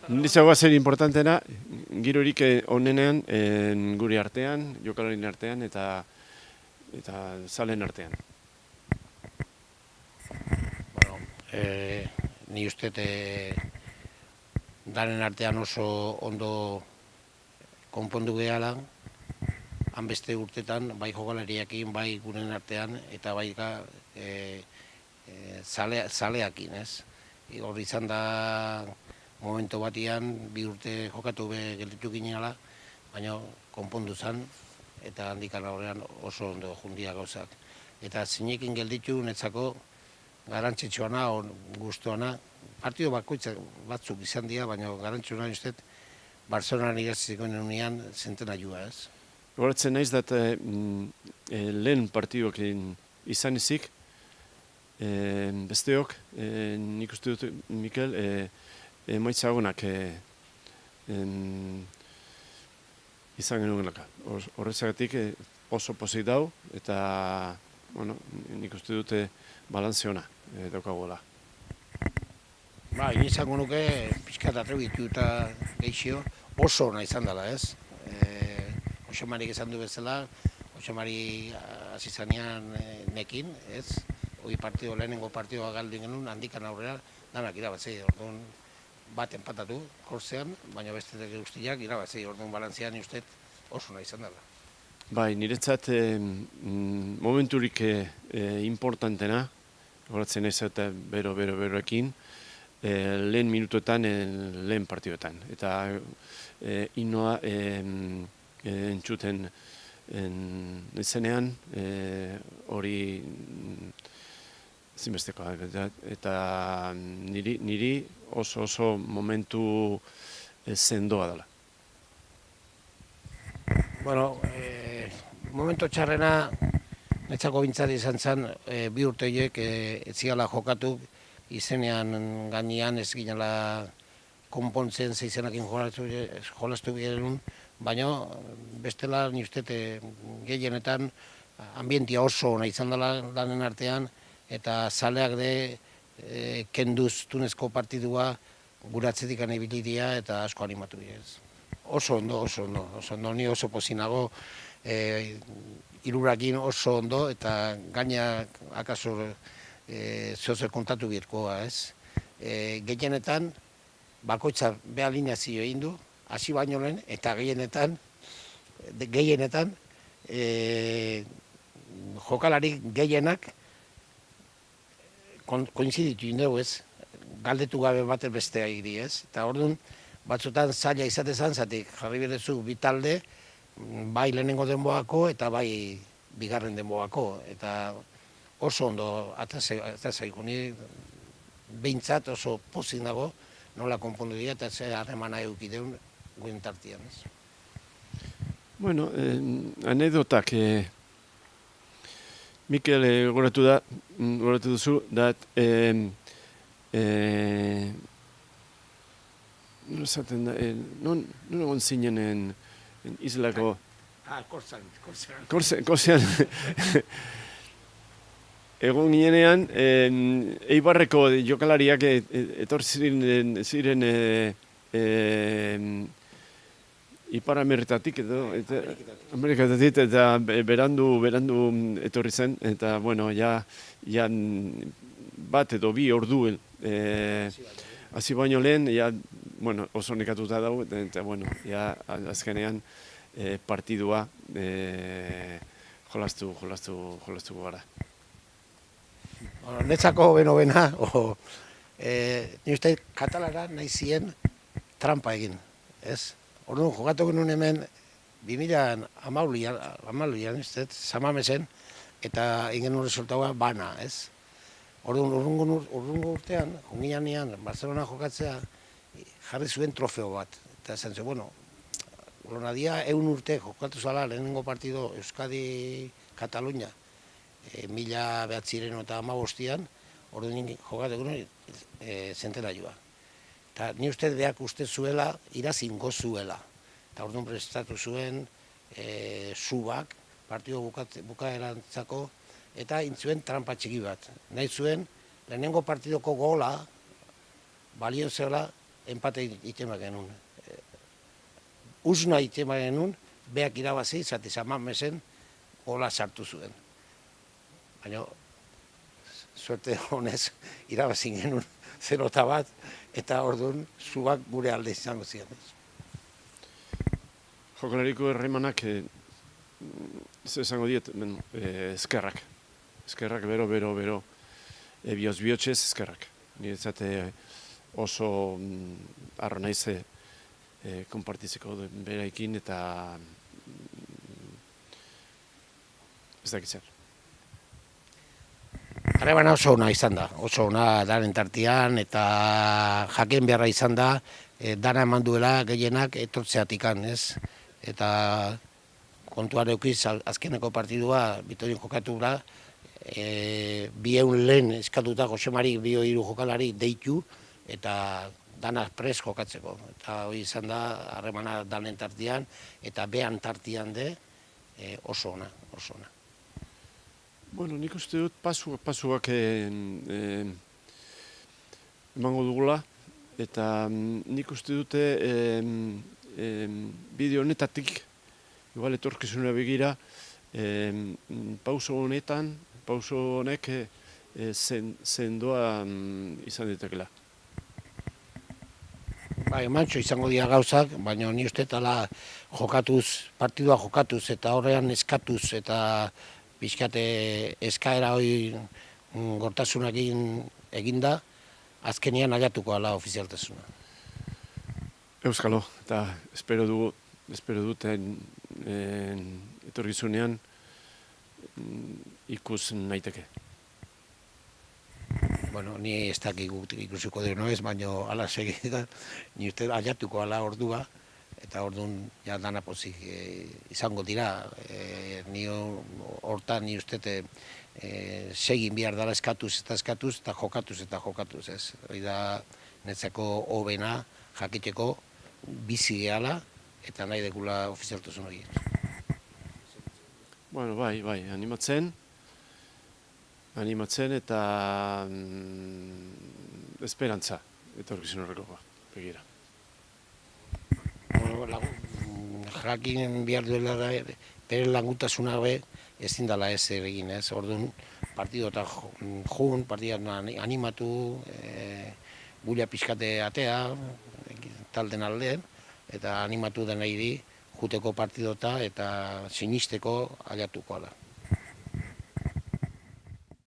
Niretzako zer importantena, girorik onenean guri artean, jokalarien artean eta zalen artean. Bueno, ni uste daren artean oso ondo konpondu gehala, hanbeste urtetan, bai jokalariakin, bai guren artean, eta bai zaleakin, ez? Hor izan da momentu batian, 2 urte jokatu gelditu gineala, baina konpondu zen, eta handikan aurrean oso ondo jundia gauzak. Eta zinekin gelditu netzako garantzitsuana, guztuana, partido batzuk izan dira, baina garrantzitsuana uste, Barcelonan igatziko nenunean zentena joa, ez? Horatzen naiz dat lehen partiduak izan ezik, besteok, nik uste dut, Mikel, emaitzagonak izan genuenaka. Horretzagatik oso pozik dau, eta nik uste dute balantze ona daukagoela. Ba, izango nuke, pixkat atrebitu eta geixio, oso ona izan dela, ez? Osemarik esan du bezala, Osemari hasi zanean nekin, ez? Lehenengo partidoa galdu genuen, handikan aurrera, danak irabatzei, orduan bat enpatatu, korsean, baina beste guztiak irabatzei, orduan balantzean ustez oso ona izan dela. Bai, niretzat momenturik importantena, horatzen ez eta beroekin, lehen minutuetan, lehen partidoetan. Eta inoa entzuten izenean, hori zinbestekoa. Eta niri oso momentu sendoa dela. Bueno, momento txarrena, netzako bintzat izan zen, 2 urte horiek ez zigala jokatu, izenean gainean ez ginela konpontzen zeizenakin jolastu genuen, baina bestela ni uste gehienetan ambientia oso ona izan dela lanen artean, eta zaleak kenduz tunezko partidua guratzetik anibilidia eta asko animatu ez. Oso ondo, ni oso pozinago, irurakin oso ondo, eta gaina akaso zoze kontatu birkoa, ez? Gehienetan, bakoitza beha lineazio egin du, hasi baino lehen, eta gehienetan, jokalarik gehienak koinziditu indegu, ez? Galdetu gabe baten bestea iri, ez? Eta orduan, batzutan zaila izatezan, zatik jarri berezu bitalde, bai lehenengo denboako eta bai bigarren denboako. Eta oso ondo atazaigu, ni behintzat oso pozik nago, nola konpondu dira eta ze harremana eukideun guen tartian. Bueno, anedotak, Mikel goratu duzu, dat non egon zinen islako... Korsean. Egon ginenean, Eibarreko jokalariak etorri ziren Ipar Ameriketatik eta berandu etorri zen, eta, bueno, ja bat edo 2 ordu hasi baino lehen, oso nekatuta dago, eta, bueno, azkenean partidua jolastuko gara. Netzako bena, ni uste katalara nahi zien trampa egin, ez? Orduan, jokatu genuen hemen 2012an, Samamesen, eta ingen resultaua bana, ez? Orduan, urrungo urtean, jungianean, Barcelona jokatzea, jarri zuen trofeo bat. Eta esan zuen, bueno, Lonadia 100 urte jokatu zala lehenengo partido Euskadi-Katalunia, 1915an, orduan jokatu genuen zentena joa. Eta ni uste beak uste zuela, irazingo zuela. Eta orduan prestatu zuen subak, partido bukaerantzako, eta intzuen trampa txiki bat. Nahi zuen, lehenengo partidoko gola, balio zela empate itema genuen. Usna itema genuen, beak irabazi, zati zaman mesen, gola sartu zuen. Baina, suerte honez, irabazi genuen 0-1, eta orduan, zubak gure alde izango ziren. Jokalariko erremanak, ez esango diet, eskerrak. Eskerrak, bero, bihotz-bihotzez eskerrak. Niretzate oso arro naize konpartitzeko beraikin eta ez dakit zer. Harremana oso ona izan da, oso ona daren tartian, eta jaken beharra izan da, dana eman duela gehienak etortzeatikan, ez? Eta kontuan eukiz, azkeneko partidua, Bitorion jokatu da, 200 lehen eskatuta Josemari 2-3 jokalari deitu, eta dana pres jokatzeko. Eta hori izan da, harremana danen tartian, eta behan tartian de, oso ona, oso ona. Bueno, nik uste dut pasuak emango dugula, eta nik uste dute bideo honetatik, igual etorkizunera begira, pauso honek sendoa izan ditekela. Bai, mantxo izango dira gauzak, baina ni uste tala partidua jokatuz eta horrean eskatuz eta pixkate eskaera hori gortasunak eginda, azkenean aiatuko ala ofizialtasuna. Euskalo, eta espero dut etorkizunean ikus naiteke. Bueno, ni ez dakik ikusiko deno ez, baina ala segida, ni uste aiatuko ala ordua, eta orduan ja dana pozik izango dira. Ni hortan ni uste segin behar dela eskatuz, eta jokatuz, ez. Hori da netzako hobena jakiteko bizi gehala, eta nahi dekula ofizialtasun hori. Bueno, bai, animatzen eta esperantza etorkizun horrekoa, begira. Jakin behar duela da, bere langutasuna ezin dela ez egin, ez? Orduan, partidota animatu, gulia pixkate atea, talden aldean, eta animatu denei juteko partidota eta sinisteko aiatuko ala.